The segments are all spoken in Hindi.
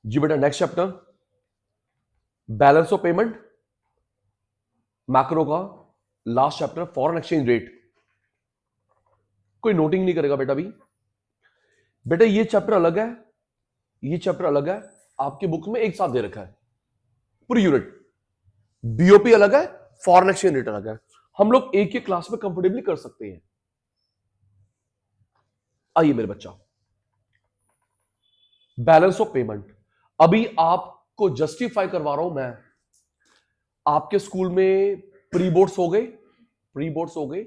जी बेटा next chapter balance of payment, macro का last chapter foreign exchange rate. कोई नोटिंग नहीं करेगा बेटा। अभी बेटा ये चैप्टर अलग है, ये चैप्टर अलग है, आपकी बुक में एक साथ दे रखा है पूरी यूनिट। बीओपी अलग है, फॉरेन एक्सचेंज रेट अलग है। हम लोग एक ही क्लास में कंफर्टेबली कर सकते हैं। आइए मेरे बच्चा, बैलेंस ऑफ पेमेंट अभी आपको जस्टिफाई करवा रहा हूं मैं। आपके स्कूल में प्री बोर्ड्स हो गए, प्री बोर्ड्स हो गए।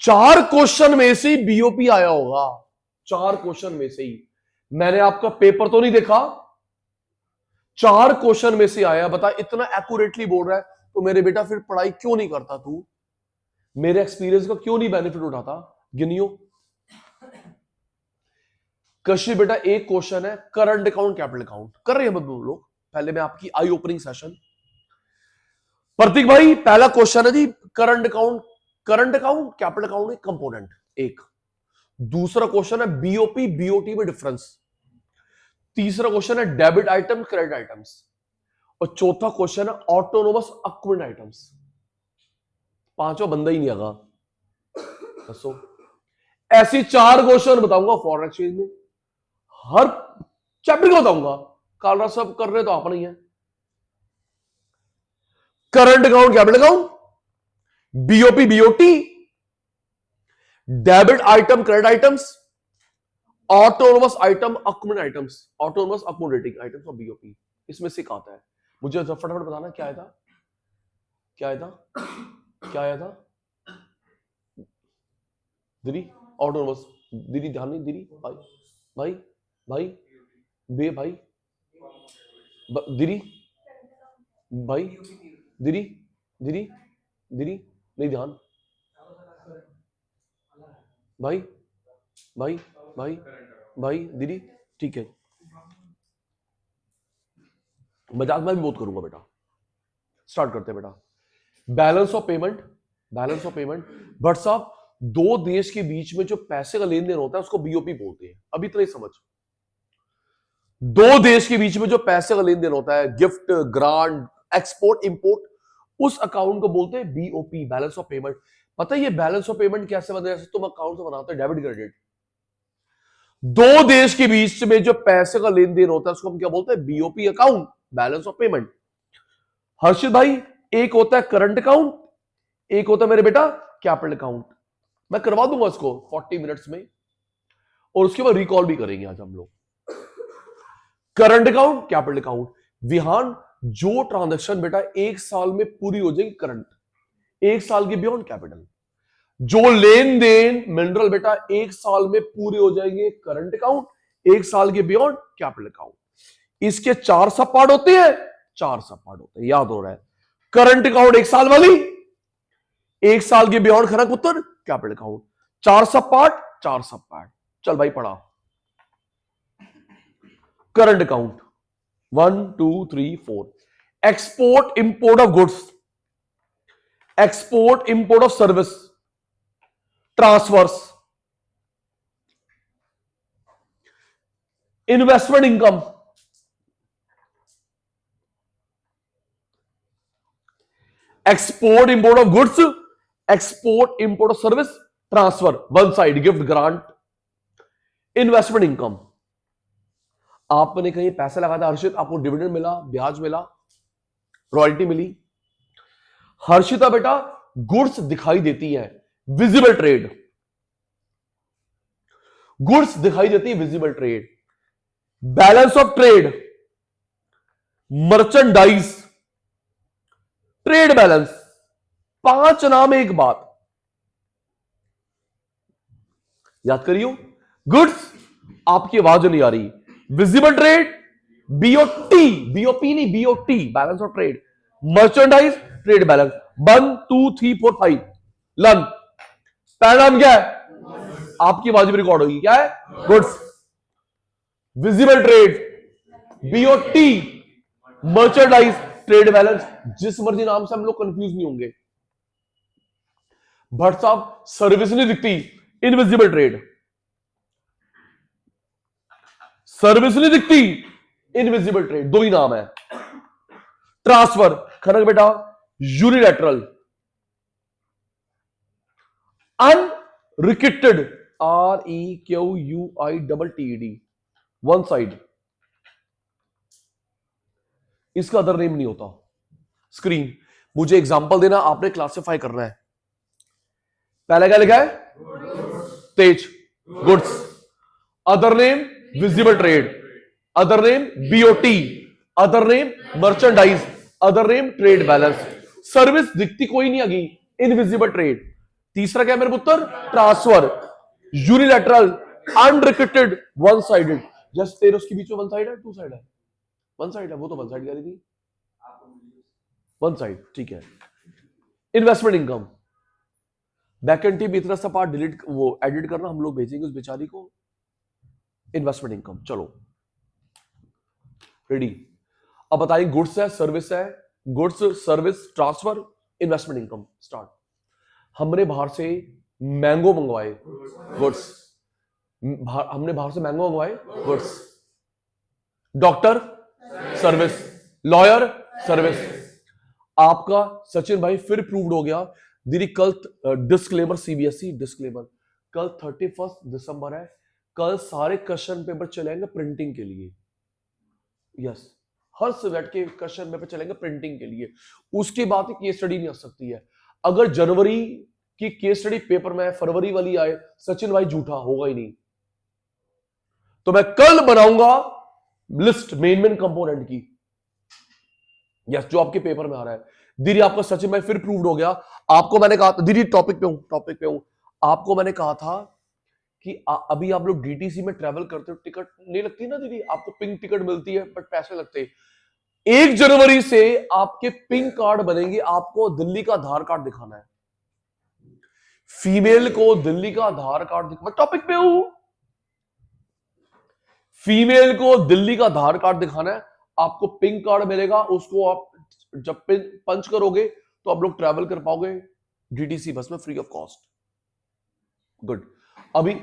4 क्वेश्चन में से बीओपी आया होगा, 4 क्वेश्चन में से ही। मैंने आपका पेपर तो नहीं देखा, 4 क्वेश्चन में से आया। बता इतना एक्यूरेटली बोल रहा है तो मेरे बेटा फिर पढ़ाई क्यों नहीं करता तू? मेरे एक्सपीरियंस का क्यों नहीं बेनिफिट उठाता? गिनियो। कशिश बेटा एक क्वेश्चन है करंट अकाउंट कैपिटल अकाउंट कर रहे हैं लोग। पहले मैं आपकी आई ओपनिंग सेशन। प्रतीक भाई पहला क्वेश्चन है जी current account, current account capital account में कंपोनेंट एक। दूसरा क्वेश्चन है बीओपी बीओटी में डिफरेंस। तीसरा क्वेश्चन है डेबिट आइटम क्रेडिट आइटम्स। और चौथा क्वेश्चन है ऑटोनोमस अक्विट आइटम्स। पांचवा बंदा ही नहीं आगा। दसो ऐसी 4 क्वेश्चन बताऊंगा फॉरेन एक्सचेंज में, हर चैप्टर को बताऊंगा। कालरा सब कर रहे तो आप नहीं है। Current account capital account, BOP BOT, debit item credit items, autonomous item acquit items, autonomous accommodating items और बीओपी। इसमें से आता है। मुझे फटाफट बताना क्या आया था, क्या आया था, क्या आया था? दीदी ऑटोनोमस, दीदी ध्यान नहीं, दीदी भाई भाई भाई बे भाई दीदी भाई दीदी दीदी दीदी नहीं ध्यान भाई भाई भाई भाई दीदी ठीक है। मजाक मैं भी बहुत करूंगा बेटा। स्टार्ट करते हैं बेटा। Balance of payment, balance of payment. But साहब दो देश के बीच में जो पैसे का लेन देन होता है उसको बीओपी बोलते हैं। अभी इतना ही समझ। दो देश के बीच में जो पैसे का लेन देन होता है, गिफ्ट ग्रांट एक्सपोर्ट इंपोर्ट, उस अकाउंट को बोलते हैं बीओपी, बैलेंस ऑफ पेमेंट। पता है ये बैलेंस ऑफ पेमेंट कैसे बनता है? जैसे तुम अकाउंट से बनाते हो डेबिट क्रेडिट। दो देश के बीच में जो पैसे का लेन देन होता है उसको हम क्या बोलते हैं? BOP account, balance of payment. Harshit भाई एक होता है करंट अकाउंट, एक होता है मेरे बेटा कैपिटल अकाउंट। मैं करवा दूंगा इसको 40 मिनट्स में, और उसके बाद रिकॉल भी करेंगे आज हम लोग। Current account capital account. Vihaan जो ट्रांजैक्शन बेटा 1 साल में पूरी हो जाएगी करंट, 1 साल के बियॉन्ड कैपिटल। जो लेन देन मिनरल बेटा 1 साल में पूरे हो जाएंगे करंट अकाउंट, 1 साल के बियॉन्ड कैपिटल अकाउंट। इसके 4 सब पार्ट होते हैं, 4 सब पार्ट होते हैं, याद हो रहा है। करंट अकाउंट 1 साल वाली, 1 साल के बियॉन्ड खरा पुत्र कैपिटल अकाउंट। 4 सब पार्ट, 4 सब पार्ट। चल भाई पढ़ा। Current account 1 2 3 4। Export import of goods, export import of service, transfers, investment income, export import of goods, export import of service, transfer, one side gift grant, investment income. आपने कहीं पैसा लगाया था हर्षित, आपको डिविडेंड मिला, ब्याज मिला, रॉयल्टी मिली। हर्षिता बेटा गुड्स दिखाई देती है, विजिबल ट्रेड, गुड्स दिखाई देती है, visible trade. Balance of trade, merchandise, trade balance. 5 नाम एक बात याद करियो। गुड्स, आपकी आवाज नहीं आ रही। विजिबल ट्रेड बीओटी, बीओपी नहीं BOT, balance of trade. Merchandise trade balance. 1 2 3 4 5 लन। पहला नाम क्या है? आपकी आवाज भी रिकॉर्ड होगी, क्या है? Goods. Visible trade BOT, merchandise trade balance. जिस मर्जी नाम से हम लोग कंफ्यूज नहीं होंगे। भट्ट साहब सर्विस नहीं दिखती, इनविजिबल ट्रेड। सर्विस नहीं दिखती, इनविजिबल ट्रेड, दो ही नाम है। ट्रांसफर खनक बेटा, यूनिलैटरल, अनरिकिटेड, REQUITTED, वन साइड, इसका अदर नेम नहीं होता। स्क्रीन, मुझे एग्जांपल देना, आपने क्लासिफाई करना है। पहला क्या लिखा है? तेज, goods, other name visible trade, other name BOT, other name merchandise, other name trade balance. Service दिखती कोई नहीं आगी, इनविजिबल ट्रेड। तीसरा क्या मेरे पुत्र? Transfer, unilateral, unrequited, one sided. Just तेरे उसके बीच में वन साइड है, टू साइड है? वन साइड है, वो तो वन साइड कह रही थी, वन साइड, ठीक है। इन्वेस्टमेंट इनकम, बैकएंड टीम इतना सा पार्ट डिलीट, वो एडिट करना, हम लोग भेजेंगे उस बेचारी को। इन्वेस्टमेंट इनकम, चलो रेडी। अब बताइए, गुड्स है, सर्विस है, goods, service, transfer, investment income, start. हमने बाहर से मैंगो मंगवाए, गुड्स। हमने बाहर से मैंगो मंगवाए, goods. Doctor, service. Lawyer, service. आपका सचिन भाई फिर प्रूव्ड हो गया। दीदी कल डिस्क्लेमर, CBSE डिस्क्लेमर, कल 31 दिसंबर है, कल सारे क्वेश्चन पेपर चलेंगे प्रिंटिंग के लिए। यस, हर सब्जेक्ट के क्वेश्चन पेपर चलेंगे प्रिंटिंग के लिए। उसके बाद केस स्टडी नहीं आ सकती है। अगर जनवरी की केस स्टडी पेपर में फरवरी वाली आए, सचिन भाई झूठा होगा ही नहीं। तो मैं कल बनाऊंगा लिस्ट मेन कंपोनेंट की, यस, जो आपके पेपर में आ रहा है। दीदी आपका सचिन भाई फिर प्रूव्ड हो गया। आपको मैंने कहा, दीदी टॉपिक पे हूं, आपको मैंने कहा था कि अभी आप लोग DTC में ट्रेवल करते हो, टिकट नहीं लगती ना दीदी, आपको पिंक टिकट मिलती है बट पैसे लगते हैं। 1 जनवरी से आपके पिंक कार्ड बनेंगे, आपको दिल्ली का आधार कार्ड दिखाना है। फीमेल को दिल्ली का आधार कार्ड दिखाना, टॉपिक पे हूं, फीमेल को दिल्ली का आधार कार्ड दिखाना है, आपको पिंक कार्ड मिलेगा। उसको आप जब पंच करोगे तो आप लोग ट्रैवल कर पाओगे DTC बस में फ्री ऑफ कॉस्ट। गुड। अभी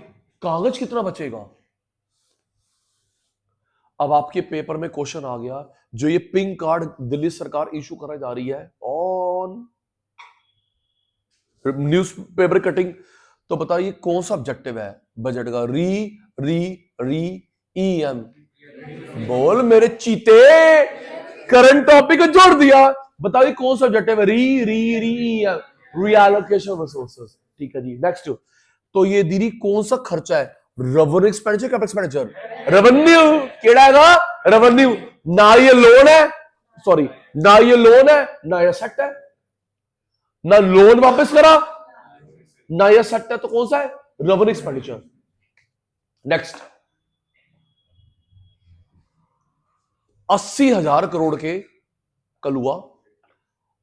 कागज कितना बचेगा? अब आपके पेपर में क्वेश्चन आ गया, जो ये पिंक कार्ड दिल्ली सरकार इशू कराई जा रही है ऑन न्यूज़पेपर कटिंग, तो बताइए कौन सा ऑब्जेक्टिव है बजट का? री EM, बोल मेरे चीते, करंट टॉपिक को जोड़ दिया। बताइए कौन सा ऑब्जेक्टिव है? EM, रीएलोकेशन रिसोर्सेज, ठीक है जी। नेक्स्ट, तो ये दीदी कौन सा खर्चा है? Revenue expenditure, capital expenditure? Revenue केड़ा है? रेवेन्यू। ना ये लोन है, सॉरी, ना ये लोन है, ना ये सेट है, ना लोन वापस करा, ना ये सेट है, तो कौन सा है? Revenue expenditure. नेक्स्ट, 80,000 करोड़ के कलुआ,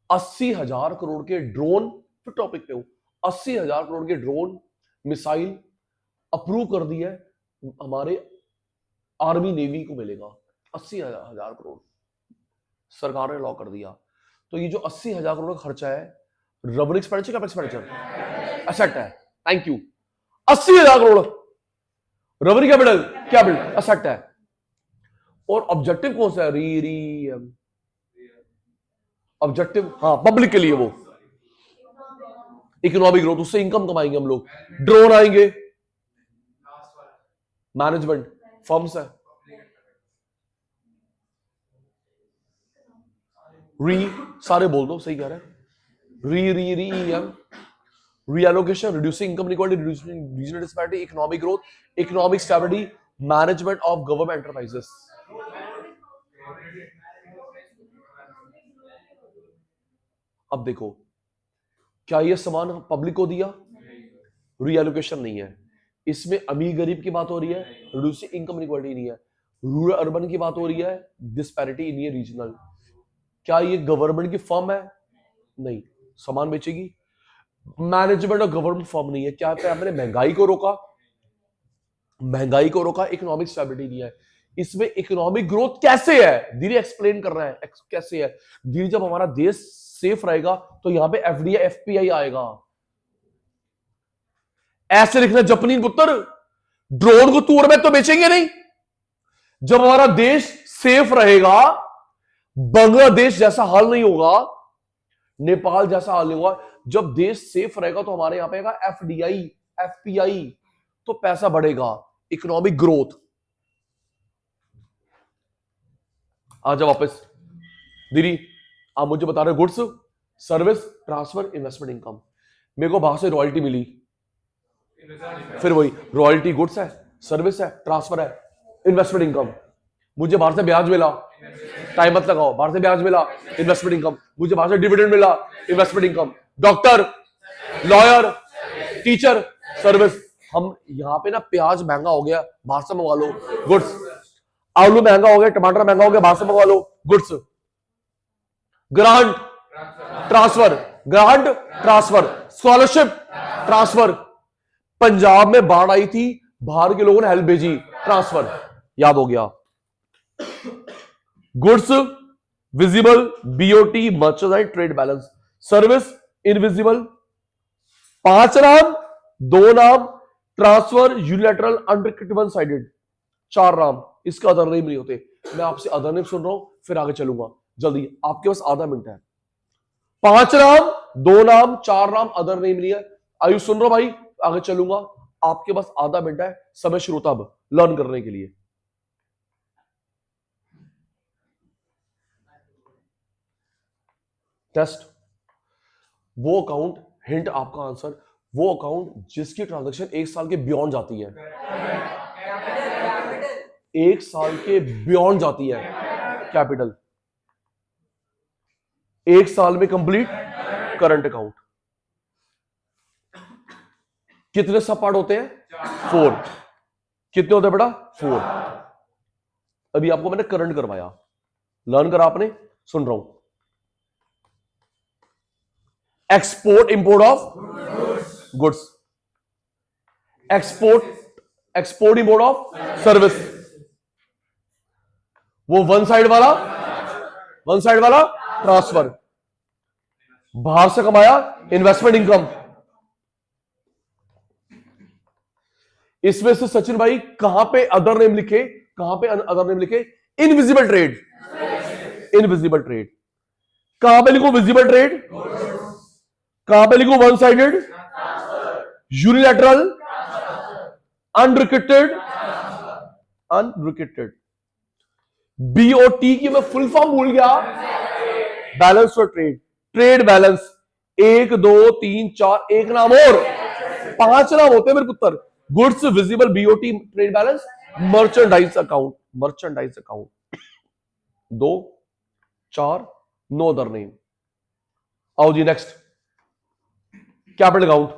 80,000 करोड़ के ड्रोन, फिर टॉपिक पे हूं, 80,000 करोड़ के ड्रोन मिसाइल अप्रूव कर दी है, हमारे आर्मी नेवी को मिलेगा 80,000 करोड़, सरकार ने लॉ कर दिया। तो ये जो 80,000 करोड़ का खर्चा है, revenue expenditure, capital expenditure? Asset है, thank you. 80,000 crore revenue, capital asset है। और ऑब्जेक्टिव कौन सा है? ऑब्जेक्टिव, हाँ, पब्लिक के लिए, वो इकोनॉमिक ग्रोथ, उससे इनकम कमाएंगे हम लोग। ड्रोन आएंगे, मैनेजमेंट फर्म्स है, सारे बोल दो, सही कह रहे हैं। EM, reallocation, reducing income inequality, reducing regional disparity, economic growth, economic stability, management of government enterprises. अब देखो, क्या ये सामान पब्लिक को दिया? रीएलोकेशन नहीं है। इसमें अमीर गरीब की बात हो रही है, रिड्यूसिंग इनकम इनइक्वालिटी नहीं है। रूरल अर्बन की बात हो रही है, डिस्पैरिटी इन ये रीजनल। क्या ये गवर्नमेंट की फर्म है? नहीं, सामान बेचेगी। मैनेजमेंट और गवर्नमेंट फर्म नहीं है। क्या है? हमने महंगाई को रोका, महंगाई को रोका, इकोनॉमिक स्टेबिलिटी नहीं है। इसमें इकोनॉमिक ग्रोथ कैसे है? धीरे एक्सप्लेन कर रहा है कैसे है। धीरे, जब हमारा देश सेफ रहेगा तो यहां पे FDI FPI आएगा। ऐसे लिखना जपनीन पुत्र, ड्रोन को तूर में तो बेचेंगे नहीं। जब हमारा देश सेफ रहेगा, बांग्लादेश जैसा हाल नहीं होगा, नेपाल जैसा हाल नहीं होगा। जब देश सेफ रहेगा तो हमारे यहां पे आएगा एफडीआई, एफपीआई, तो पैसा बढ़ेगा, इकोनॉमिक ग्रोथ। आजा वापस दीदी, आप मुझे बता रहे goods, service, transfer, investment income. मेरे को बाहर से रॉयल्टी मिली, फिर वही रॉयल्टी गुड्स है, सर्विस है, ट्रांसफर है, इन्वेस्टमेंट इनकम। मुझे बाहर से ब्याज मिला, टाइम मत लगाओ, बाहर से ब्याज मिला, इन्वेस्टमेंट इनकम। मुझे बाहर से डिविडेंड मिला, investment income. Doctor, lawyer, teacher, service. हम यहाँ पे ना प्याज महंगा हो गया, बाहर से मंगवा लो, गुड्स। आलू महंगा हो गया, टमाटर महंगा हो गया, बाहर से मंगवा लो, goods. Grant, transfer, grant, transfer, scholarship, transfer. Punjab में बाढ़ आई थी, बाहर के लोगों ने हेल्प भेजी, ट्रांसफर। याद हो गया। Goods visible, BOT, merchandise, trade balance. Service invisible, 5 नाम, 2 नाम, transfer, unilateral, unrestricted, one sided, 4 नाम। इसका अदर नेम नहीं होते। मैं आपसे अदर नेम सुन रहा हूं, फिर आगे चलूंगा जल्दी, आपके पास आधा मिनट है। 5 नाम, 2 नाम, 4 नाम, अदर नेम नहीं है। आयु सुन रहा हूं भाई, आगे चलूंगा, आपके पास आधा मिनट है, समय शुरू होता अब लर्न करने के लिए। टेस्ट, वो अकाउंट, हिंट आपका आंसर, वो अकाउंट जिसकी ट्रांजैक्शन 1 साल के बियॉन्ड जाती है, 1 साल के बियॉन्ड जाती है, कैपिटल। 1 साल में कंप्लीट करंट अकाउंट। कितने सब पार्ट होते हैं? 4। कितने होते हैं बेटा? 4। अभी आपको मैंने करंट करवाया, लर्न करा आपने, सुन रहा हूं। Export import of goods, export import of service. वो वन साइड वाला ट्रांसफर। बाहर से कमाया, इन्वेस्टमेंट इनकम। इसमें से सचिन भाई कहां पे अदर नेम लिखे, कहां पे अदर नेम लिखे? Invisible trade, invisible trade. कहां पे लिखो विजिबल ट्रेड, कहां पे लिखो one sided, unilateral, unrestricted, unrestricted. BOT की मैं फुल फॉर्म भूल गया, balance for trade, trade balance. 1 2 3 4, एक नाम और 5 नाम होते हैं मेरे पुत्र। Goods visible, BOT, trade balance, merchandise account, merchandise account. 2 4, no other name. आओ जी नेक्स्ट, कैपिटल अकाउंट।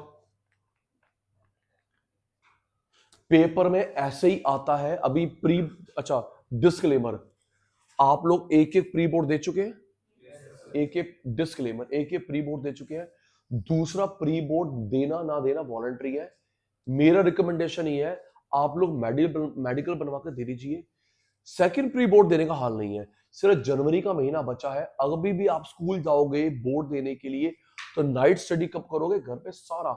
पेपर में ऐसे ही आता है अभी प्री, अच्छा डिस्क्लेमर, आप लोग एक एक प्री बोर्ड दे चुके हैं, एक एक डिस्क्लेमर, एक एक प्री बोर्ड दे चुके हैं। दूसरा प्री बोर्ड देना ना देना वॉलंटरी है। मेरा रिकमेंडेशन ये है, आप लोग मेडिकल बनवा कर दे दीजिए। सेकंड प्री बोर्ड देने का हाल नहीं है, सिर्फ जनवरी का महीना बचा है। अभी भी आप स्कूल जाओगे बोर्ड देने के लिए तो नाइट स्टडी कब करोगे? घर पे सारा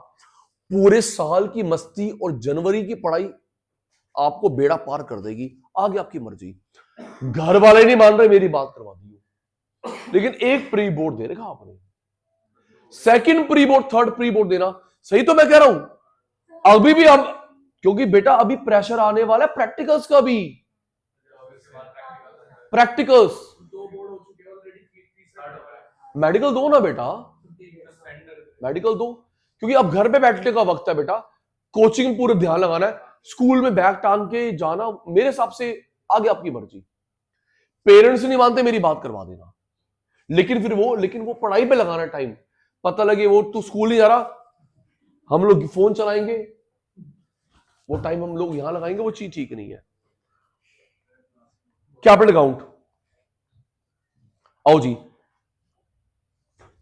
पूरे साल की मस्ती और जनवरी की पढ़ाई आपको बेड़ा पार कर देगी। आगे आपकी मर्जी, घर वाले नहीं मान रहे, मेरी बात करवा दी, लेकिन एक प्री बोर्ड दे रखा आपने, second pre board, third pre board देना। सही तो मैं कह रहा हूं अभी भी अब, क्योंकि बेटा अभी प्रेशर आने वाला है प्रैक्टिकल्स का भी। प्रैक्टिकल्स मेडिकल दो ना बेटा, मेडिकल दो, क्योंकि अब घर पे बैठने का वक्त है बेटा। कोचिंग पूरे ध्यान लगाना है, स्कूल में बैग टांग के जाना मेरे हिसाब से आगे आपकी मर्जी। पेरेंट्स नहीं मानते, मेरी बात करवा देना, लेकिन वो पढ़ाई पे लगाना टाइम। पता लगे वो तू स्कूल नहीं जा रहा, हम लोग फोन चलाएंगे, वो टाइम हम लोग यहां लगाएंगे, वो चीज ठीक नहीं है। कैपिटल अकाउंट, आओ जी।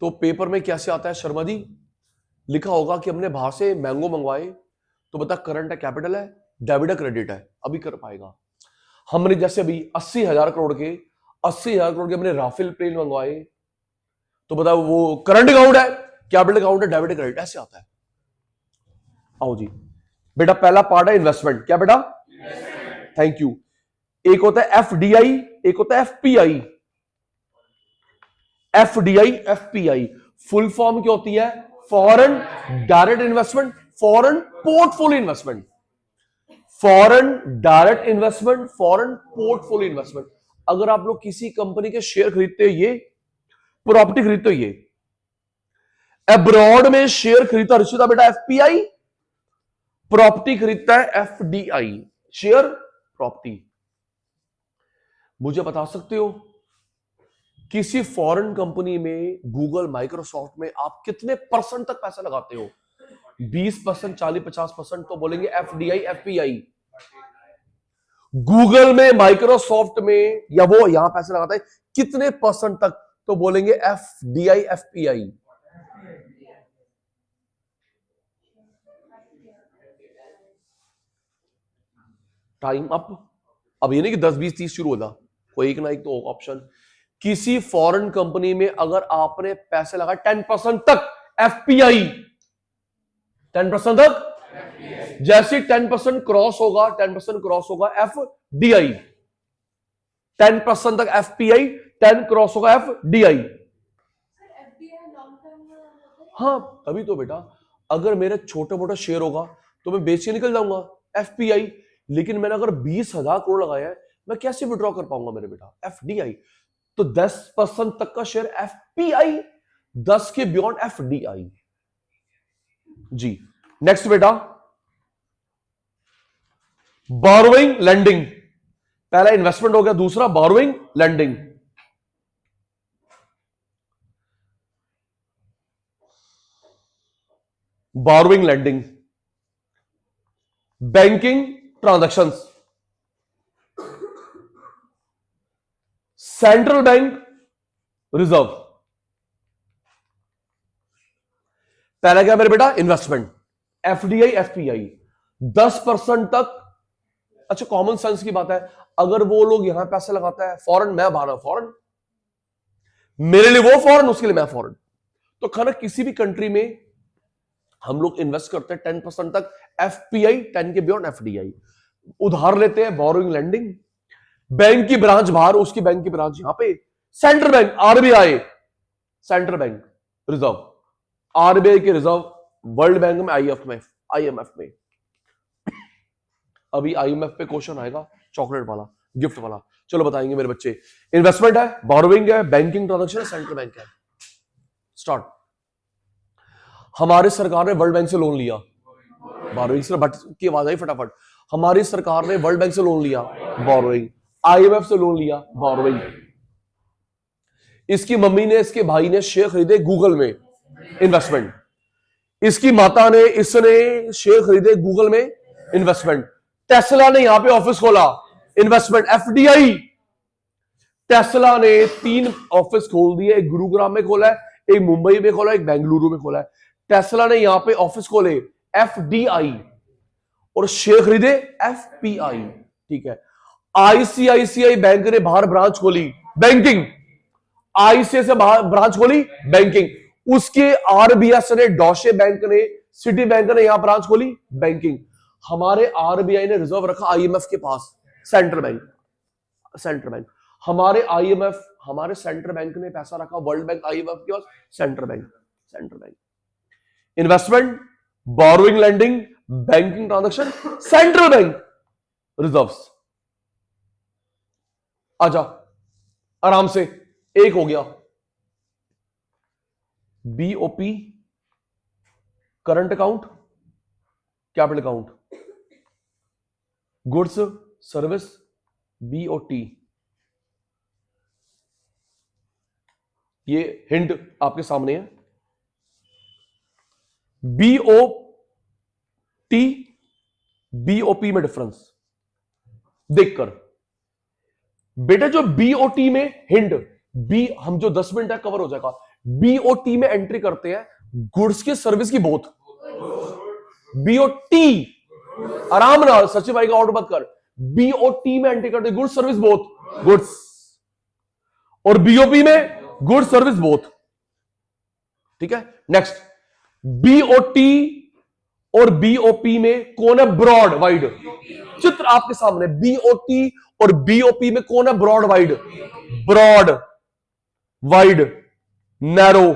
तो पेपर में कैसे आता है शर्मा जी? लिखा होगा कि हमने बाहर से मैंगो मंगवाए, तो बता करंट है, कैपिटल है, डेबिट है, क्रेडिट है, अभी कर पाएगा। हमने जैसे अभी 80,000 करोड़ के हमने राफेल प्लेन मंगवाए, तो बताओ वो करंट अकाउंट है, कैपिटल अकाउंट है, डेबिट क्रेडिट, ऐसे आता है। आओ जी बेटा, पहला पार्ट है इन्वेस्टमेंट। क्या बेटा? Thank you. एक होता है एफडीआई, एक होता है FPI. FDI, FPI full form क्या होती है? Foreign direct investment, foreign portfolio investment. Foreign direct investment, foreign portfolio investment. अगर आप लोग किसी कंपनी के शेयर खरीदते हो, ये प्रॉपर्टी खरीदते हो, ये अब्रॉड में शेयर खरीदता रिश्ता बेटा एफपीआई, प्रॉपर्टी खरीदता है एफडीआई, शेयर प्रॉपर्टी। मुझे बता सकते हो किसी फॉरेन कंपनी में, गूगल, माइक्रोसॉफ्ट में आप कितने परसेंट तक पैसा लगाते हो? 20%, 40%, 50%? तो बोलेंगे एफडीआई, एफपीआई। गूगल में, माइक्रोसॉफ्ट में, या वो यहां पैसे लगाता है कितने परसेंट तक? तो बोलेंगे एफडीआई, एफपीआई। Time up. अब ये नहीं कि 10, 20, 30 शुरू होगा, कोई एक ना एक तो ऑप्शन। किसी फॉरेन कंपनी में अगर आपने पैसे लगाए 10% तक, एफपीआई। 10% तक, जैसे 10% क्रॉस होगा, 10% क्रॉस होगा एफडीआई। 10% तक एफपीआई, 10 क्रॉस होगा एफडीआई। हाँ, अभी तो बेटा अगर मेरे छोटे मोटा शेयर होगा तो मैं बेच के निकल जाऊंगा, एफपीआई। लेकिन मैंने अगर 20,000 करोड़ लगाया है, मैं कैसे विड्रॉ कर पाऊंगा मेरे बेटा? एफडीआई। तो 10% तक का शेयर एफपीआई, 10 के बियॉन्ड एफडीआई। जी नेक्स्ट बेटा, बोरोइंग, लेंडिंग। पहला इन्वेस्टमेंट हो गया, दूसरा borrowing, lending. Borrowing, lending, banking transactions, central bank reserve. पहला क्या मेरे बेटा? Investment, FDI, FPI. 10% तक। अच्छा, कॉमन सेंस की बात है, अगर वो लोग यहां पैसे लगाता है फॉरेन, मैं बाहर फॉरेन, मेरे लिए वो फॉरेन, उसके लिए मैं फॉरेन। तो खाना किसी भी कंट्री में हम लोग इन्वेस्ट करते हैं 10% तक एफपीआई, 10 के बियॉन्ड एफडीआई। उधार लेते हैं, बोरोइंग, लेंडिंग। बैंक की ब्रांच बाहर, उसकी बैंक की ब्रांच यहां पे। Central bank, RBI, central bank reserve. RBI के रिजर्व वर्ल्ड बैंक में, आईएमएफ में। अभी आईएमएफ पे क्वेश्चन आएगा, चॉकलेट वाला, गिफ्ट वाला। चलो बताएंगे मेरे बच्चे। इन्वेस्टमेंट है, बोरोइंग है, बैंकिंग ट्रांजैक्शन है, सेंट्रल बैंक है। स्टार्ट। हमारी सरकार ने वर्ल्ड बैंक से लोन लिया, बोरोइंग से बट की आवाज आई फटाफट। हमारी सरकार ने वर्ल्ड बैंक से लोन लिया, बोरोइंग। आईएमएफ से लोन लिया, बोरोइंग। इसकी मम्मी ने, इसके भाई ने शेयर खरीदे गूगल में, इन्वेस्टमेंट। इसकी माता ने, इसने शेयर खरीदे गूगल में, इन्वेस्टमेंट। टेस्ला ने यहां पे ऑफिस खोला, इन्वेस्टमेंट, एफडीआई। टेस्ला ने 3 ऑफिस खोल दिए, एक गुरुग्राम में खोला है, एक मुंबई में खोला है, एक बेंगलुरु में खोला है। टेस्ला ने यहां पे ऑफिस खोले, एफडीआई, और शेयर खरीदे, एफपीआई। ठीक है। आईसीआईसीआई बैंक ने बाहर ब्रांच खोली, बैंकिंग। आईसीआई से बाहर ब्रांच खोली, बैंकिंग। उसके आरबीएस ने, डॉशे बैंक ने, सिटी बैंक ने यहां ब्रांच खोली, बैंकिंग। हमारे आरबीआई ने रिजर्व रखा आईएमएफ के पास, सेंट्रल बैंक, सेंट्रल बैंक। हमारे आईएमएफ, हमारे सेंट्रल बैंक ने पैसा रखा वर्ल्ड बैंक, आईएमएफ के पास, central bank, central bank. Investment, borrowing, lending, banking transaction, central bank reserves. आजा आराम से, एक हो गया। BOP, current account, capital account, goods service, BOT. ये हिंट आपके सामने है। बीओटी, बीओपी में डिफरेंस देखकर बेटा, जो बीओटी में हिंट, बी हम जो 10 मिनट तक कवर हो जाएगा। बीओटी में एंट्री करते हैं गुड्स की, सर्विस की, बोथ। बीओटी, आराम ना, सचिन भाई का आउट मत कर। बीओटी में एंट्री करते हैं गुड्स सर्विस बोथ, गुड्स। और बीओपी में गुड्स सर्विस बोथ। ठीक है। नेक्स्ट, बीओटी और बीओपी में कौन है ब्रॉड वाइड? चित्र आपके सामने, बीओटी और बीओपी में कौन है broad wide? Broad wide narrow.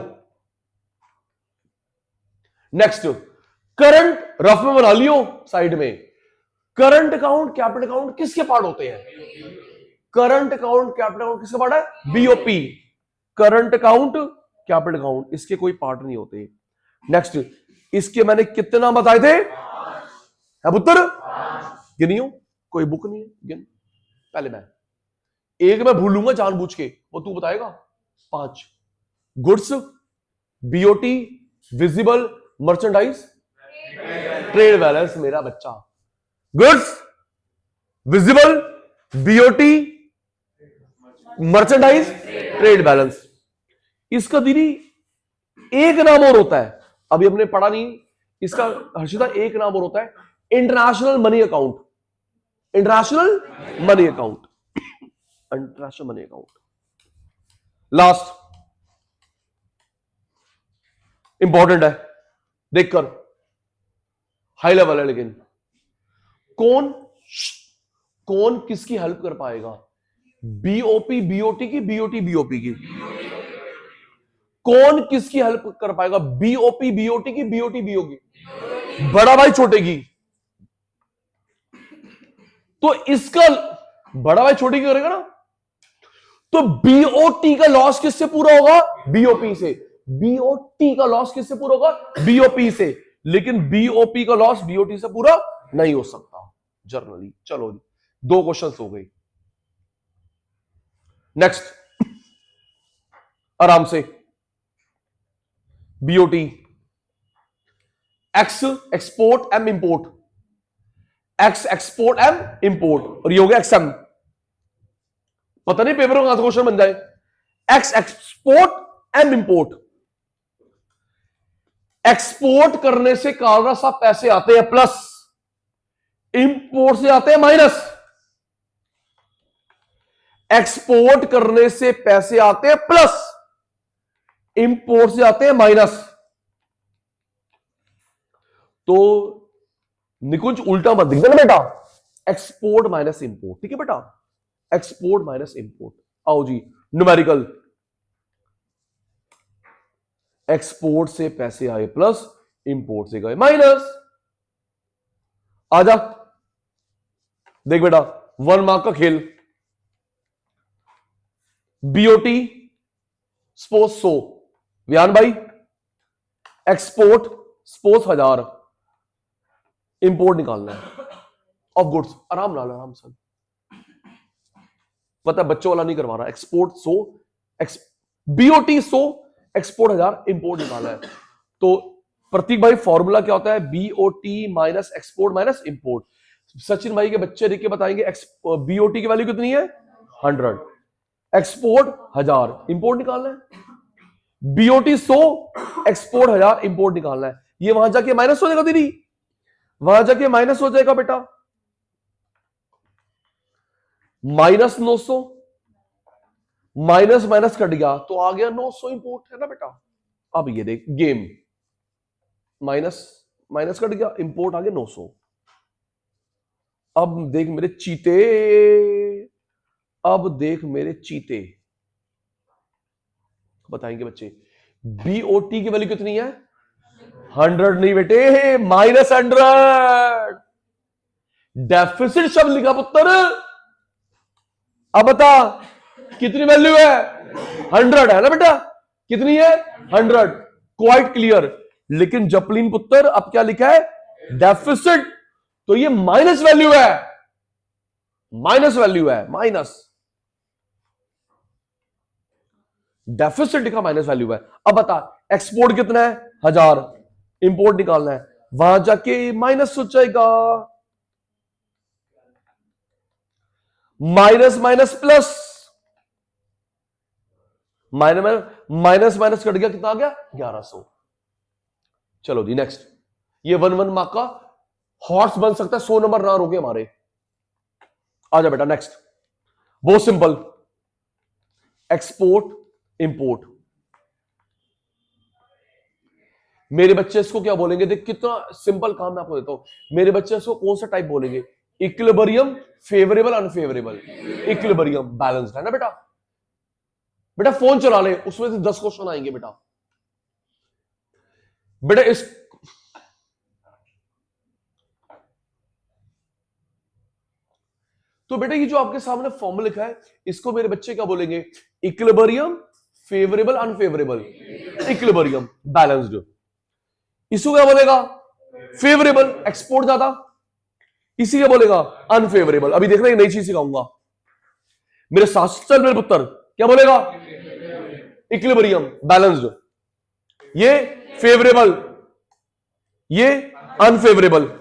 Next, current rough में बना लियो साइड में। करंट अकाउंट कैपिटल अकाउंट किसके पार्ट होते हैं? करंट अकाउंट कैपिटल अकाउंट किसका पार्ट है? BOP. Current account capital account इसके कोई पार्ट नहीं होते। नेक्स्ट, इसके मैंने कितने नाम बताए थे? है पुत्र? गिनियो, कोई बुक नहीं है, गिन। पहले मैं एक मैं भूलूंगा जानबूझ के, वो तू बताएगा। 5 goods, BOT, visible, merchandise, trade balance. मेरा बच्चा, goods, visible, BOT, merchandise, trade balance. इसका दीदी एक नाम और होता है, अभी हमने पढ़ा नहीं इसका हर्षिता, एक नाम और होता है, international money account. International money account, international money account. Last important है, देखकर हाई लेवल है, लेकिन कौन किसकी हेल्प कर पाएगा? बीओपी बीओटी की, बीओटी बीओपी की? कौन किसकी हेल्प कर पाएगा? बीओपी बीओटी की, बीओटी बीओ की? बड़ा भाई छोटे की। तो इसका बड़ा भाई छोटे की करेगा ना, तो बीओटी का लॉस किससे पूरा होगा? बीओपी से। बीओटी का लॉस किससे पूरा होगा? बीओपी से। लेकिन बीओपी का लॉस बीओटी से पूरा नहीं हो सकता जनरली। चलो जी, 2 क्वेश्चंस हो गए। नेक्स्ट, आराम से, BOT, x export, m import. X export, m import, और ये हो गया एक्सएम। पता नहीं पेपर में कहां से क्वेश्चन बन जाए। X export, m import. Export करने से कालरा साहब पैसे आते हैं प्लस, इंपोर्ट से आते हैं माइनस। एक्सपोर्ट करने से पैसे आते हैं प्लस, इंपोर्ट से आते हैं माइनस। तो निकुंज उल्टा मत दिख ना बेटा, एक्सपोर्ट माइनस इंपोर्ट, ठीक है बेटा? Export minus import. आओ जी, न्यूमेरिकल। एक्सपोर्ट से पैसे आए प्लस, इंपोर्ट से गए माइनस। आजा देख बेटा, 1 मार्क का खेल। बीओटी सपोज 100, व्यान भाई एक्सपोर्ट सपोज 1000, इंपोर्ट निकालना है ऑफ गुड्स। आराम नाल, आराम से। पता है बच्चों वाला नहीं करवा रहा। एक्सपोर्ट 100, बीओटी 100, एक्सपोर्ट 1000, इंपोर्ट निकालना है। तो प्रतीक भाई फॉर्मूला क्या होता है? BOT minus export minus import. Sachin भाई के बच्चे देख के बताएंगे बीओटी की वैल्यू कितनी है? 100, एक्सपोर्ट 1000, इंपोर्ट निकालना है। बीओटी 100, एक्सपोर्ट 1000, इंपोर्ट निकालना है। ये वहां जाके माइनस हो जाएगा दीदी, वहां जाके माइनस हो जाएगा बेटा। माइनस 900, माइनस माइनस कट गया तो आ गया 900, इंपोर्ट है ना बेटा? अब ये देख गेम, माइनस माइनस कट गया, इंपोर्ट आ गया 900। अब देख मेरे चीते, अब देख मेरे चीते, बताएंगे बच्चे बीओटी की वैल्यू कितनी है? 100 नहीं बेटे, -100। डेफिसिट शब्द लिखा पुत्र। अब बता कितनी वैल्यू है? 100 है ना बेटा? कितनी है? 100, क्वाइट क्लियर। लेकिन जपलीन पुत्र अब क्या लिखा है? डेफिसिट। तो ये माइनस वैल्यू है, माइनस वैल्यू है, माइनस। डेफिसिट लिखा, माइनस वैल्यू है। अब बता एक्सपोर्ट कितना है? 1000, इंपोर्ट निकालना है, वहां जाके माइनस हो जाएगा, minus minus plus, minus minus cut गया, कितना आ गया? 1100। चलो जी नेक्स्ट, ये 1 मार्क का हॉर्स बन सकता है, 100 नंबर ना रोके हमारे। आ जा बेटा नेक्स्ट, बहुत सिंपल, एक्सपोर्ट इंपोर्ट। मेरे बच्चे इसको क्या बोलेंगे, देख कितना सिंपल काम मैं आपको देता हूं। मेरे बच्चे इसको कौन सा टाइप बोलेंगे, equilibrium, favourable, unfavourable, equilibrium, balanced, है ना बेटा। बेटा फोन चला ले, उसमें से 10 क्वेश्चन आएंगे बेटा। बेटा इस तो बेटा ये जो आपके सामने फॉर्मूला लिखा है, इसको मेरे बच्चे क्या बोलेंगे, equilibrium, favourable, unfavourable, equilibrium, balanced. इसको क्या बोलेगा, फेवरेबल, एक्सपोर्ट ज्यादा। इसी क्या बोलेगा, अनफेवरेबल। अभी देखना, एक नई चीज सिखाऊंगा, मेरे साथ चल मेरे पुत्र, क्या बोलेगा, इक्विलिब्रियम, बैलेंस्ड, ये फेवरेबल, ये अनफेवरेबल।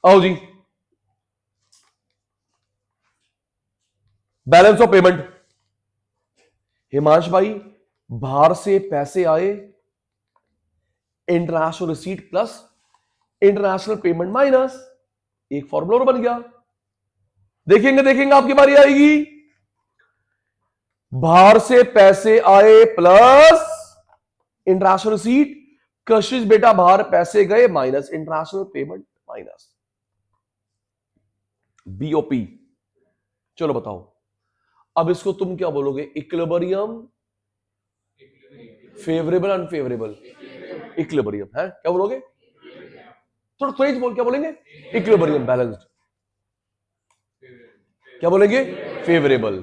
आओ जी, बैलेंस ऑफ पेमेंट। हिमांश भाई, बाहर से पैसे आए, international receipt plus international payment minus, एक फॉर्मूला और बन गया। देखेंगे देखेंगे, आपकी बारी आएगी। बाहर से पैसे आए प्लस इंटरनेशनल रिसीट, कशिश बेटा बाहर पैसे गए minus international payment minus BOP. चलो बताओ, अब इसको तुम क्या बोलोगे, इक्विलिब्रियम, फेवरेबल, अनफेवरेबल, इक्विलिब्रियम है, क्या बोलोगे, थोड़ा तेज बोल, क्या बोलेंगे, इक्विलिब्रियम, बैलेंस्ड, क्या बोलेंगे, फेवरेबल,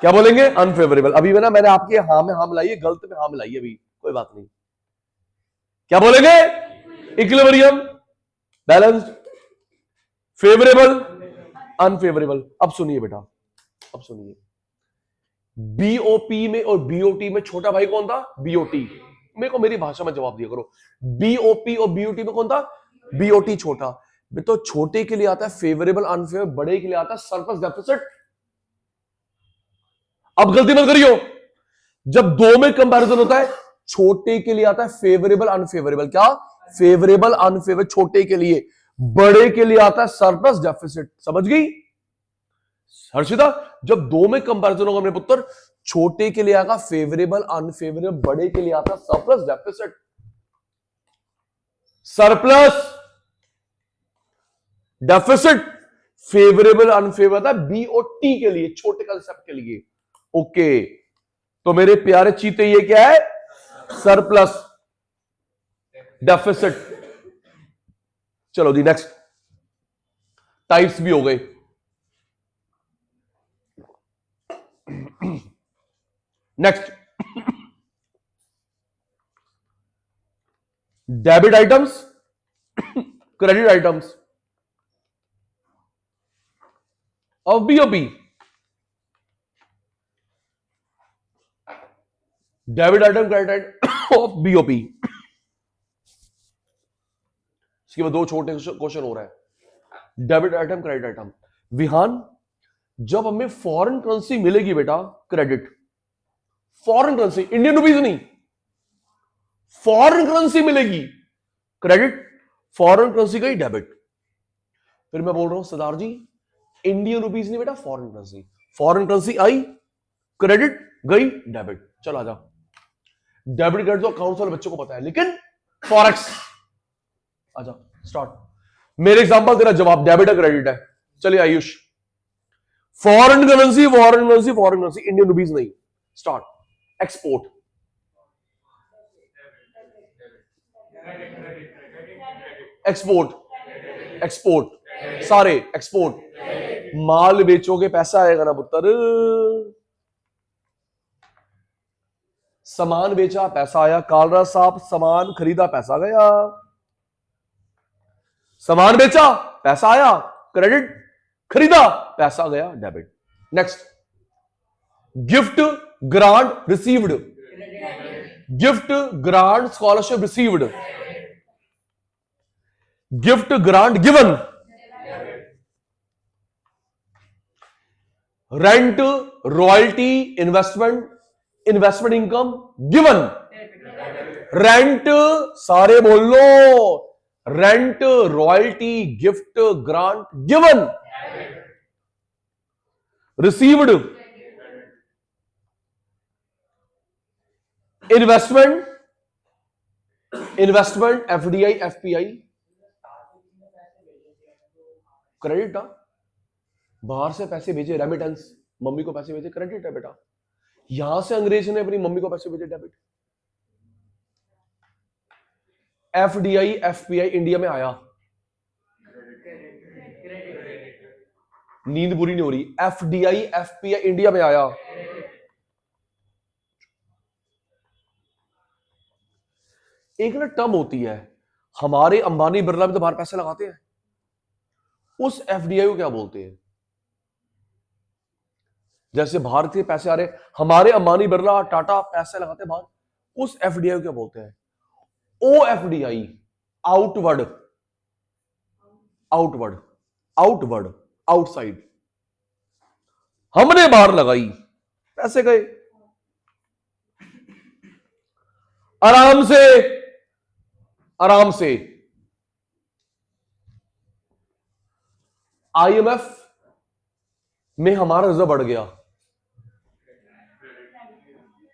क्या बोलेंगे, अनफेवरेबल। अभी मैंने आपके हाँ में हाँ मिलाई है, गलत में हाँ मिलाई है, अभी कोई बात नहीं। क्या बोलेंगे, इक्विलिब्रियम, बैलेंस्ड, फेवरेबल, अनफेवरेबल। अब सुनिए बेटा, अब सुनिए, बीओपी में और बीओटी में छोटा भाई कौन था, बीओटी। मेरे को मेरी भाषा में जवाब दिया करो, बीओपी और बीओटी में कौन था, बीओटी छोटा। तो छोटे के लिए आता है फेवरेबल, अनफेवरेबल, बड़े के लिए आता है सरप्लस डेफिसिट। अब गलती मत करियो, जब दो में कंपैरिजन होता है, छोटे के लिए आता है फेवरेबल, अनफेवरेबल, क्या, फेवरेबल, अनफेवरेबल छोटे के लिए, बड़े के लिए आता है सरप्लस डेफिसिट। समझ गई हर्षिता, जब दो में कंपैरिजन होगा मेरे पुत्र, छोटे के लिए आएगा फेवरेबल, अनफेवरेबल, बड़े के लिए आता है surplus deficit. Surplus deficit, favourable, unfavourable था बीओटी के लिए, छोटे कंसेप्ट के लिए। ओके, तो मेरे प्यारे चीते, ये क्या है, सरप्लस डेफिसिट। चलो दी नेक्स्ट, टाइप्स भी हो गए। Next, debit items, credit items of BOP. Debit item, credit item of BOP. इसके बाद दो छोटे क्वेश्चन हो रहा है, debit item, credit item. Vihaan, जब हमें फॉरेन करेंसी मिलेगी बेटा, credit, foreign currency, Indian rupees नहीं, फॉरेन करेंसी मिलेगी, क्रेडिट, फॉरेन करेंसी गई डेबिट। फिर मैं बोल रहा हूं सरदार जी, इंडियन रुपीज नहीं बेटा, फॉरेन करेंसी, फॉरेन करेंसी आई, क्रेडिट गई डेबिट। चल आ जा, डेबिट क्रेडिट तो अकाउंट्स वाले बच्चों को पता है, लेकिन फॉरेक्स, आजा स्टार्ट। मेरे एग्जांपल तेरा जवाब डेबिट है, क्रेडिट है। चलिए Ayush, foreign currency, foreign currency, foreign currency, Indian rupees नहीं, स्टार्ट। एक्सपोर्ट, एक्सपोर्ट, एक्सपोर्ट, सारे एक्सपोर्ट। माल बेचोगे पैसा आएगा ना पुत्र, सामान बेचा पैसा आया, कालरा साहब सामान खरीदा पैसा गया, सामान बेचा पैसा आया, क्रेडिट, खरीदा पैसा गया, debit. Next, gift, grant, received, gift, grant, scholarship received, gift, grant, given, rent, royalty, investment, investment income, given, rent, सारे बोल लो, rent, royalty, gift, grant, given, received, investment, FDI, FPI, credit ना, बाहर से पैसे भेजे, रेमिटेंस, मम्मी को पैसे भेजे, क्रेडिट है बेटा। यहां से अंग्रेज ने अपनी मम्मी को पैसे भेजे, डेबिट। एफडीआई, एफपीआई इंडिया में आया, नींद बुरी नहीं हो रही, एफडीआई, एफपीआई इंडिया में आया। एक ना टर्म होती है, हमारे अंबानी बिरला में तो बाहर पैसे लगाते हैं, उस एफडीआई को क्या बोलते हैं? जैसे भारत के पैसे आ रहे, हमारे अंबानी बिरला टाटा पैसे लगाते हैं बाहर, उस एफडीआई को क्या बोलते हैं? ओ FDI, outward, outward, outward, outside. हमने बाहर लगाई, पैसे गए आराम से, आराम से। आईएमएफ में हमारा रिजर्व बढ़ गया,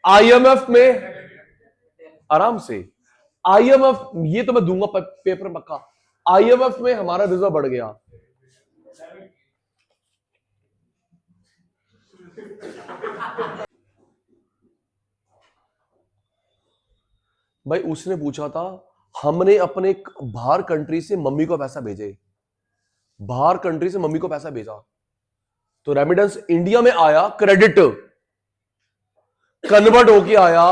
आईएमएफ में आराम से, आईएमएफ, ये तो मैं दूंगा पेपर पक्का, आईएमएफ में हमारा रिजर्व बढ़ गया। भाई उसने पूछा था, हमने अपने बाहर कंट्री से मम्मी को पैसा भेजे, बाहर कंट्री से मम्मी को पैसा भेजा, तो रेमिटेंस इंडिया में आया, क्रेडिट कन्वर्ट होके आया,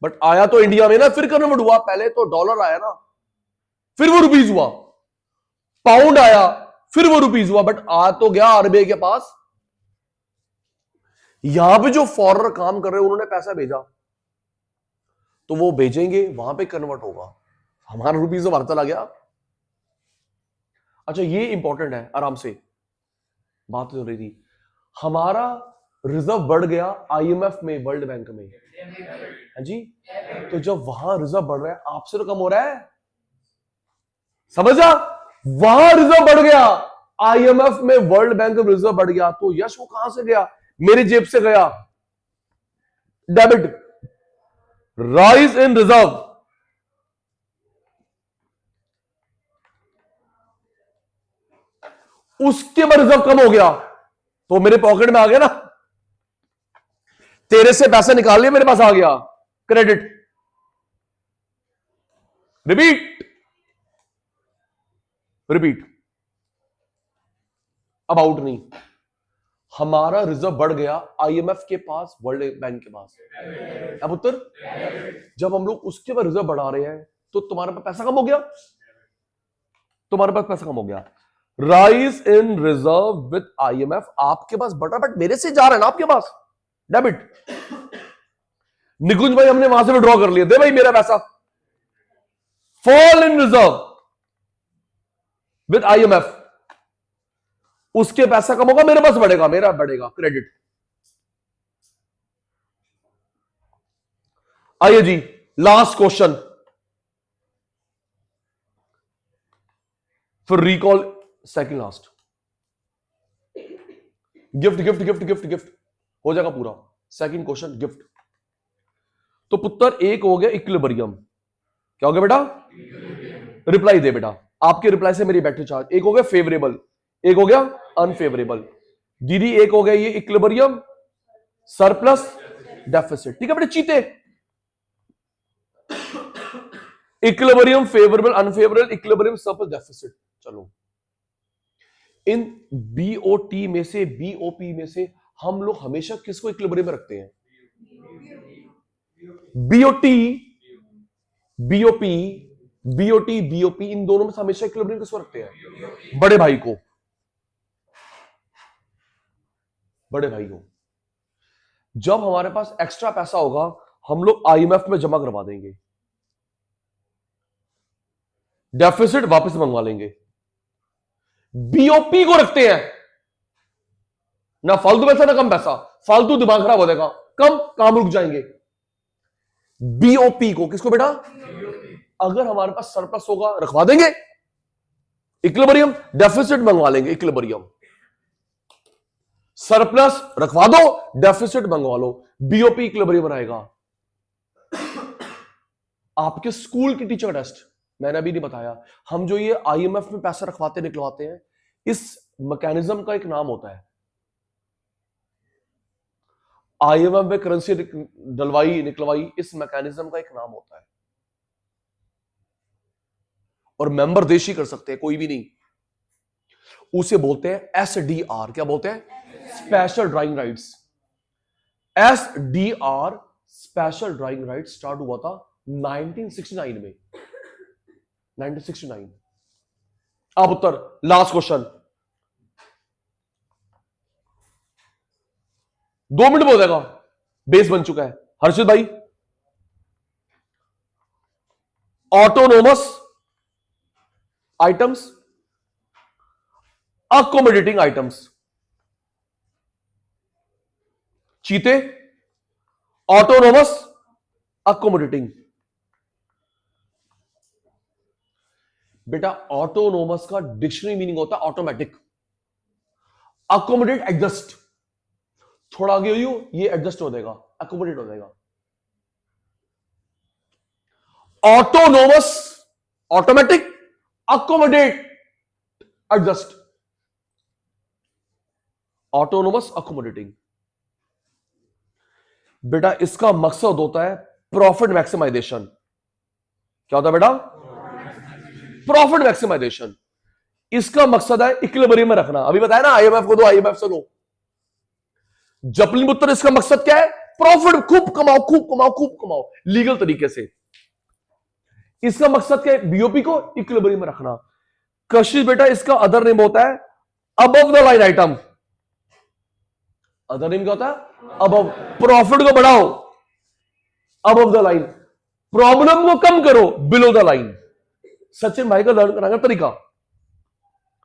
बट आया तो इंडिया में ना, फिर कन्वर्ट हुआ, पहले तो डॉलर आया ना, फिर वो रुपीज हुआ, पाउंड आया, फिर वो रुपीज हुआ, बट आ तो गया आरबीआई के पास। यहां पे जो फॉरेनर काम कर रहे हैं उन्होंने पैसा भेजा, तो वो भेजेंगे, वहां पे कन्वर्ट होगा, हमारा रुपीज तो बाहर चला गया। अच्छा ये इंपॉर्टेंट है, आराम से बात हो रही थी, हमारा रिजर्व बढ़ गया आईएमएफ में, वर्ल्ड बैंक में, हाँ जी, तो जब वहां रिजर्व बढ़ रहा है, आपसे तो कम हो रहा है, समझा? वहां रिजर्व बढ़ गया, आईएमएफ में वर्ल्ड बैंक में रिजर्व बढ़ गया, तो यश वो कहां से गया? मेरी जेब से गया, डेबिट, राइज इन रिजर्व। उसके बाद रिजर्व कम हो गया, तो मेरे पॉकेट में आ गया ना, तेरे से पैसे निकाल लिए, मेरे पास आ गया, क्रेडिट। रिपीट, रिपीट, अब आउट नहीं, हमारा रिजर्व बढ़ गया आईएमएफ के पास, वर्ल्ड बैंक के पास। अब उत्तर, जब हम लोग उसके बाद रिजर्व बढ़ा रहे हैं, तो तुम्हारे पास पैसा कम हो गया, तुम्हारे पास पैसा कम हो गया, rise in reserve with IMF, आपके पास बढ़ा, बट मेरे से जा रहा है ना आपके पास, डेबिट। निकुंज भाई हमने वहां से विड्रॉ कर लिया, दे भाई मेरा पैसा, fall in reserve with IMF, उसके पैसा कम होगा, मेरे पास बढ़ेगा, मेरा बढ़ेगा, क्रेडिट। आइए जी, लास्ट क्वेश्चन, फिर recall, second last, gift gift gift gift gift हो जाएगा पूरा, सेकंड क्वेश्चन गिफ्ट। तो पुत्र एक हो गया इक्विलिब्रियम, क्या हो गया बेटा? रिप्लाई दे बेटा, आपके रिप्लाई से मेरी बैटरी चार्ज। एक हो गया फेवरेबल, एक हो गया अनफेवरेबल, दीदी एक हो गया ये इक्विलिब्रियम, सरप्लस, डेफिसिट, ठीक है बेटे चीते, equilibrium, favourable, unfavourable, equilibrium, surplus, deficit. चलो इन बीओटी में से, बीओपी में से हम लोग हमेशा किसको इक्विलिब्रियम में रखते हैं? बीओटी, बीओपी, बीओटी, बीओपी, इन दोनों में से हमेशा इक्विलिब्रियम किसको रखते हैं? बड़े भाई को, बड़े भाई को। जब हमारे पास एक्स्ट्रा पैसा होगा, हम लोग आईएमएफ में जमा करवा देंगे, डेफिसिट वापस मंगवा लेंगे। बीओपी को रखते हैं, ना फालतू पैसा ना कम पैसा, फालतू दिमाग खराब हो जाएगा, कम काम रुक जाएंगे। बीओपी को, किसको बेटा? अगर हमारे पास सरप्लस होगा रखवा देंगे इक्विलिब्रियम, डेफिसिट मंगवा लेंगे इक्विलिब्रियम, सरप्लस रखवा दो, डेफिसिट मंगवा लो, बीओपी इक्विलिब्रियम बनाएगा। आपके स्कूल की टीचर टेस्ट, मैंने अभी नहीं बताया, हम जो ये आईएमएफ में पैसा रखवाते निकलवाते हैं, इस मैकेनिज्म का एक नाम होता है। आईएमएफ में करेंसी डलवाई निकलवाई, इस मैकेनिज्म का एक नाम होता है। और मेंबर देश ही कर सकते हैं, कोई भी नहीं। उसे बोलते हैं एसडीआर। क्या बोलते हैं? Special drawing rights. SDR special drawing right start हुआ था 1969 में। 1969। अब उत्तर, लास्ट क्वेश्चन, 2 मिनट में हो जाएगा, बेस बन चुका है। हर्षित भाई, ऑटोनोमस आइटम्स, अकोमोडेटिंग आइटम्स। चीते, ऑटोनोमस, अकोमोडेटिंग। बेटा ऑटोनोमस का डिक्शनरी मीनिंग होता है ऑटोमेटिक। अकोमोडेट एडजस्ट, थोड़ा आगे हो ये एडजस्ट हो जाएगा, अकोमोडेट हो जाएगा। Autonomous automatic, accommodate adjust. Autonomous accommodating. बेटा इसका मकसद होता है प्रॉफिट मैक्सिमाइजेशन। क्या होता है बेटा? Profit maximisation. इसका मकसद है इक्विलिब्रियम में रखना। अभी बताया ना, आईएमएफ को दो, आईएमएफ से लो। जपलिन पुत्र, इसका मकसद क्या है? प्रॉफिट खूब कमाओ, खूब कमाओ, खूब कमाओ, लीगल तरीके से। इसका मकसद क्या है? बीओपी को इक्विलिब्रियम में रखना। कशिश बेटा इसका अदर नेम होता है above the line item. Other name क्या होता है? अबव। प्रॉफिट को बढ़ाओ, अबव द लाइन। प्रॉब्लम को कम करो, बिलो द लाइन। सचिन भाई का लर्न कराना तरीका,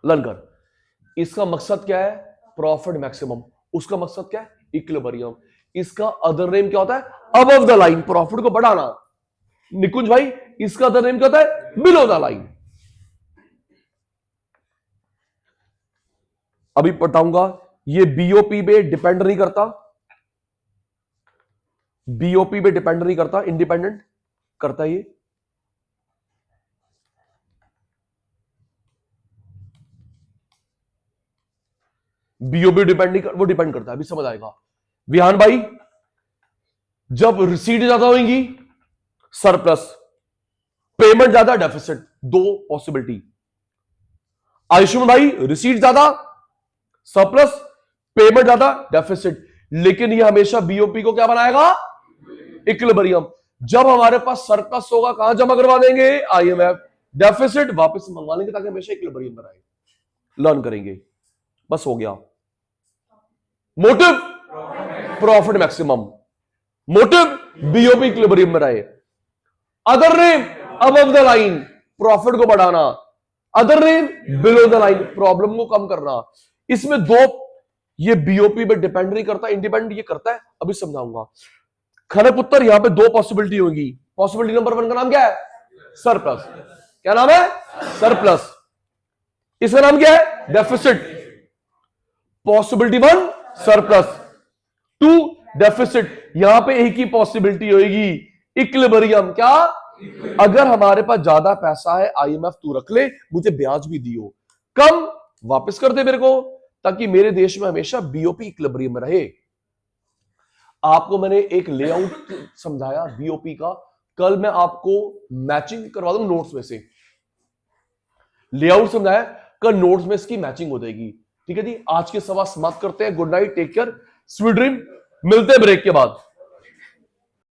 लर्न कर। इसका मकसद क्या है? Profit maximum. उसका मकसद क्या है? इक्विलिब्रियम। इसका अदर नेम क्या होता है? अबव द लाइन, प्रॉफिट को बढ़ाना। निकुंज भाई इसका अदर नेम क्या होता है? Below the line. अभी बताऊंगा, ये बीओपी पे डिपेंड नहीं करता, बीओपी पे डिपेंड नहीं करता, इंडिपेंडेंट करता ये। बीओपी डिपेंड नहीं कर, वो डिपेंड करता है, अभी समझ आएगा। विहान भाई, जब रिसीट ज्यादा होगी सरप्लस, पेमेंट ज्यादा डेफिसिट, दो पॉसिबिलिटी। आयुष्मान भाई रिसीट ज्यादा सरप्लस, पेमेंट ज्यादा डेफिसिट। लेकिन ये हमेशा बीओपी को क्या बनाएगा? इक्विलिब्रियम। जब हमारे पास सरप्लस होगा कहां जमा करवा देंगे? आईएमएफ। डेफिसिट वापस मंगवा लेंगे ताकि हमेशा इक्विलिब्रियम बनाए। लर्न करेंगे, बस हो गया। Motive profit maximum, motive BOP equilibrium में रहे। Other name above the line, profit को बढ़ाना। Other name below the line, problem को कम करना। इसमें दो, ये बीओपी पे डिपेंड नहीं करता, इंडिपेंडेंट ये करता है, अभी समझाऊंगा। खरपुत्र यहां पे दो पॉसिबिलिटी होगी। पॉसिबिलिटी नंबर 1 का नाम क्या है? सरप्लस। क्या नाम है? सरप्लस। इसका नाम क्या है? डेफिसिट। Possibility 1 surplus, 2 deficit. यहां पे एक ही पॉसिबिलिटी होगी, इक्विलिब्रियम। क्या? अगर हमारे पास ज्यादा पैसा है, आईएमएफ तू रख ले, मुझे ब्याज भी दियो, कम वापस कर दे मेरे को, ताकि मेरे देश में हमेशा बीओपी इक्विलिब्रियम में रहे। आपको मैंने एक लेआउट समझाया बीओपी का, कल मैं आपको मैचिंग करवा दूं नोट्स में से। लेआउट समझाया, कल नोट्स में इसकी मैचिंग हो जाएगी। ठीक है जी, आज के सवाल समाप्त करते हैं। Good night, take care, sweet dream. मिलते हैं ब्रेक के बाद।